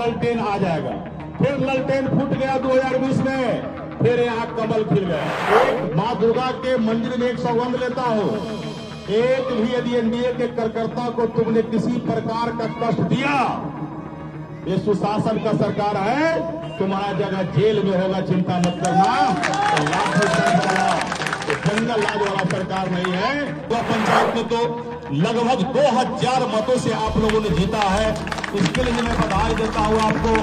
ललटेन आ जाएगा। फिर ललटेन फूट गया 2020 में, फिर यहाँ कमल खिल गया। एक माँ दुर्गा के मंदिर में एक सौगंध लेता हूँ, एक भी यदि एनडीए के कार्यकर्ता को तुमने किसी प्रकार का कष्ट दिया, ये सुशासन का सरकार है, तुम्हारा जगह जेल में होगा, चिंता मत करना। जंगल राज वाला सरकार नहीं है। तो पंचायत में तो लगभग 2000 मतों से आप लोगों ने जीता है, इसके लिए मैं बधाई देता हूं आपको।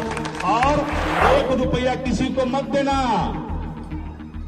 और 1 रुपया किसी को मत देना,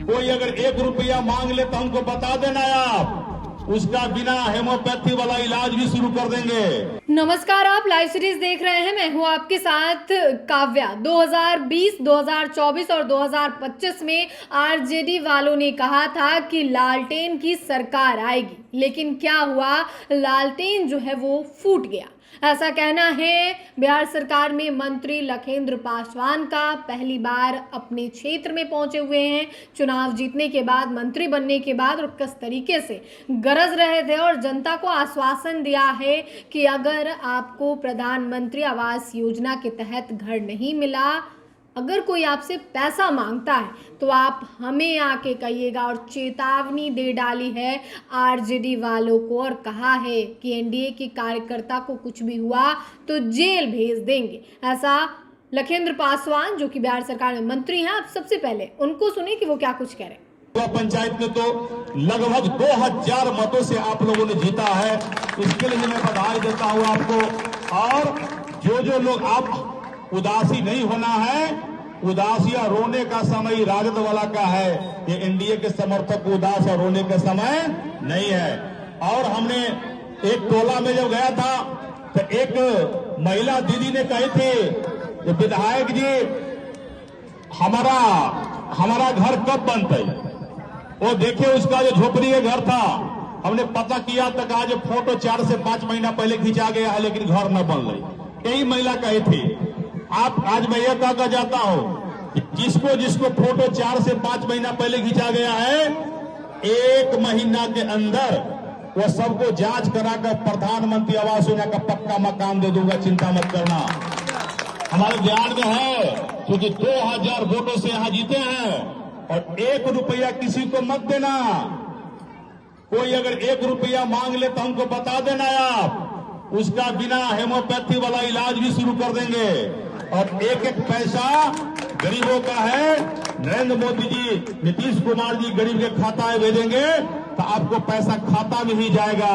कोई अगर 1 रुपया मांग ले तो हमको बता देना, आप उसका बिना हेमोपैथी वाला इलाज भी शुरू कर देंगे। नमस्कार, आप लाइव सीरीज देख रहे हैं, मैं हूं आपके साथ काव्या। 2020, 2024 और 2025 में आरजेडी वालों ने कहा था कि लालटेन की सरकार आएगी, लेकिन क्या हुआ, लालटेन जो है वो फूट गया। ऐसा कहना है बिहार सरकार में मंत्री लखेंद्र पासवान का। पहली बार अपने क्षेत्र में पहुंचे हुए हैं, चुनाव जीतने के बाद, मंत्री बनने के बाद, और किस तरीके से गरज रहे थे और जनता को आश्वासन दिया है कि अगर आपको प्रधानमंत्री आवास योजना के तहत घर नहीं मिला, अगर कोई आपसे पैसा मांगता है तो आप हमें आके कहिएगा। और चेतावनी दे डाली है आरजेडी वालों को और कहा है कि एनडीए के कार्यकर्ता को कुछ भी हुआ तो जेल भेज देंगे। ऐसा लखेंद्र पासवान, जो कि बिहार सरकार में मंत्री हैं। आप सबसे पहले उनको सुने कि वो क्या कुछ कह रहे हैं। पंचायत में तो लगभग 2000 मतों से आप लोगों ने जीता है, इसके लिए मैं बधाई देता हूं आपको। और जो लोग, आप उदासी नहीं होना है, उदासी और रोने का समय राजद वाला का है, ये एनडीए के समर्थक को उदास और रोने का समय नहीं है। और हमने एक टोला में जब गया था तो एक महिला दीदी ने कही थी, विधायक जी हमारा घर कब बनता है। वो देखिए, उसका जो झोपड़ी के घर था, हमने पता किया तक आज फोटो 4 से 5 महीना पहले खींचा गया है, लेकिन घर न बन रही। कई महिला कही थी। आप आज मैं यह कहकर जाता हूं, जिसको फोटो 4 से 5 महीना पहले खींचा गया है, 1 महीना के अंदर वो सबको जांच कराकर प्रधानमंत्री आवास योजना का पक्का मकान दे दूंगा, चिंता मत करना। हमारे ध्यान में है, क्योंकि 2000 वोटों से यहां जीते हैं। और 1 रुपया किसी को मत देना, कोई अगर 1 रुपया मांग ले तो हमको बता देना, आप उसका बिना हेमोपैथी वाला इलाज भी शुरू कर देंगे। और 1-1 पैसा गरीबों का है। नरेंद्र मोदी जी, नीतीश कुमार जी गरीब के खाता में भेजेंगे तो आपको पैसा खाता में ही जाएगा।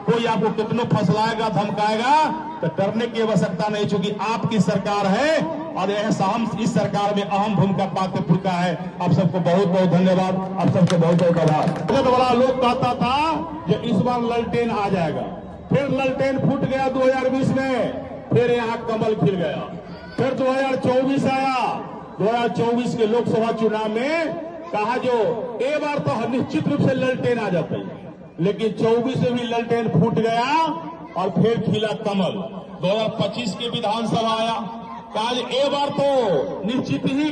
कोई आपको कितना फसलाएगा, धमकाएगा तो डरने की आवश्यकता नहीं, क्योंकि आपकी सरकार है और इस सरकार में अहम भूमिका पातेपुर का है। आप सबको बहुत बहुत धन्यवाद, आप सबको बहुत बहुत आभार। बड़ा लोग कहता था कि इस बार ललटेन आ जाएगा, फिर ललटेन फूट गया 2020 में, फिर यहाँ कमल खिल गया। फिर 2024 आया, 2024 के लोकसभा चुनाव में कहा जो एक बार तो निश्चित रूप से ललटेन आ जाता है, लेकिन 24 में भी ललटेन फूट गया और फिर खिला कमल। 2025 के विधानसभा आया, कहा एक बार तो निश्चित ही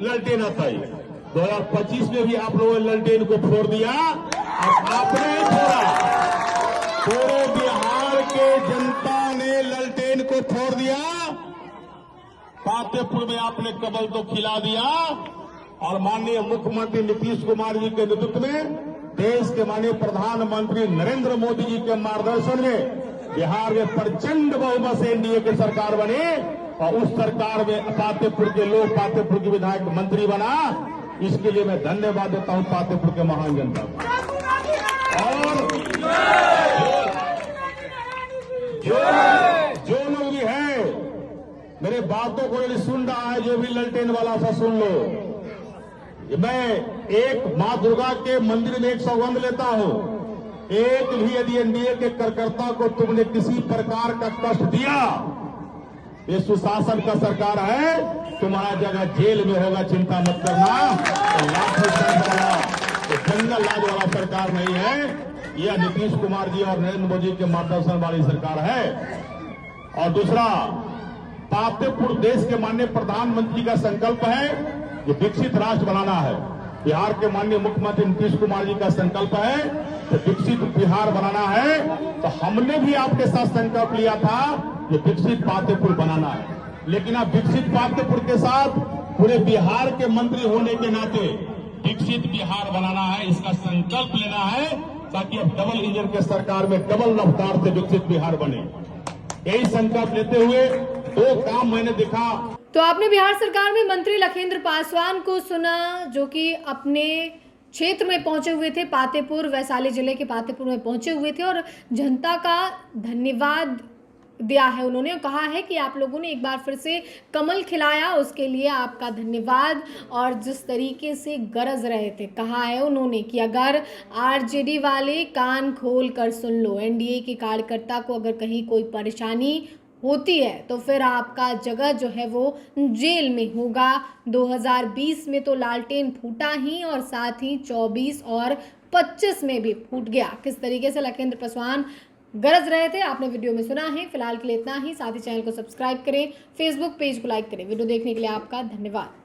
ललटेन आता है। 2025 में भी आप लोगों ने ललटेन को फोड़ दिया, और आपने ही फोड़ा, पूरे बिहार के जनता ने ललटेन को फोड़ दिया। पातेपुर में आपने कमल तो खिला दिया। और माननीय मुख्यमंत्री नीतीश कुमार जी के नेतृत्व में, देश के माननीय प्रधानमंत्री नरेंद्र मोदी जी के मार्गदर्शन में बिहार में प्रचंड बहुमत से एनडीए की सरकार बनी। और उस सरकार में पातेपुर के लोग, पातेपुर के विधायक मंत्री बना, इसके लिए मैं धन्यवाद देता हूं पातेपुर के महान जनता को। और जो लोग भी है मेरे बातों को यदि सुन रहा है, जो भी ललटेन वाला सा सुन लो। मैं एक माँ दुर्गा के मंदिर में एक सौगंध लेता हूं, एक भी यदि एनडीए के कार्यकर्ता को तुमने किसी प्रकार का कष्ट दिया, ये सुशासन का सरकार है, तुम्हारा जगह जेल में होगा, चिंता मत करना। जंगल राज वाला सरकार नहीं है, यह नीतीश कुमार जी और नरेंद्र मोदी के मार्गदर्शन वाली सरकार है। और दूसरा, पातेपुर देश के माननीय प्रधानमंत्री का संकल्प है कि विकसित राष्ट्र बनाना है। बिहार के माननीय मुख्यमंत्री नीतीश कुमार जी का संकल्प है कि विकसित बिहार बनाना है। तो हमने भी आपके साथ संकल्प लिया था कि विकसित पातेपुर बनाना है। लेकिन अब विकसित पातेपुर के साथ पूरे बिहार के मंत्री होने के नाते विकसित बिहार बनाना है, इसका संकल्प लेना है, ताकि अब डबल इंजन के सरकार में डबल रफ्तार से विकसित बिहार बने। यही संकल्प लेते हुए 2 काम मैंने देखा। तो आपने बिहार सरकार में मंत्री लखेंद्र पासवान को सुना, जो कि अपने क्षेत्र में पहुंचे हुए थे, पातेपुर, वैशाली जिले के पातेपुर में पहुंचे हुए थे और जनता का धन्यवाद दिया है। उन्होंने कहा है कि आप लोगों ने एक बार फिर से कमल खिलाया, उसके लिए आपका धन्यवाद। और जिस तरीके से गरज रहे थे, कहा है उन्होंने कि अगर आरजेडी वाले कान खोल कर सुन लो, एनडीए के कार्यकर्ता को अगर कहीं कोई परेशानी होती है तो फिर आपका जगह जो है वो जेल में होगा। 2020 में तो लालटेन फूटा ही, और साथ ही 24 और 25 में भी फूट गया। किस तरीके से लखेंद्र पासवान गरज रहे थे आपने वीडियो में सुना है। फिलहाल के लिए इतना ही। साथ ही चैनल को सब्सक्राइब करें, फेसबुक पेज को लाइक करें। वीडियो देखने के लिए आपका धन्यवाद।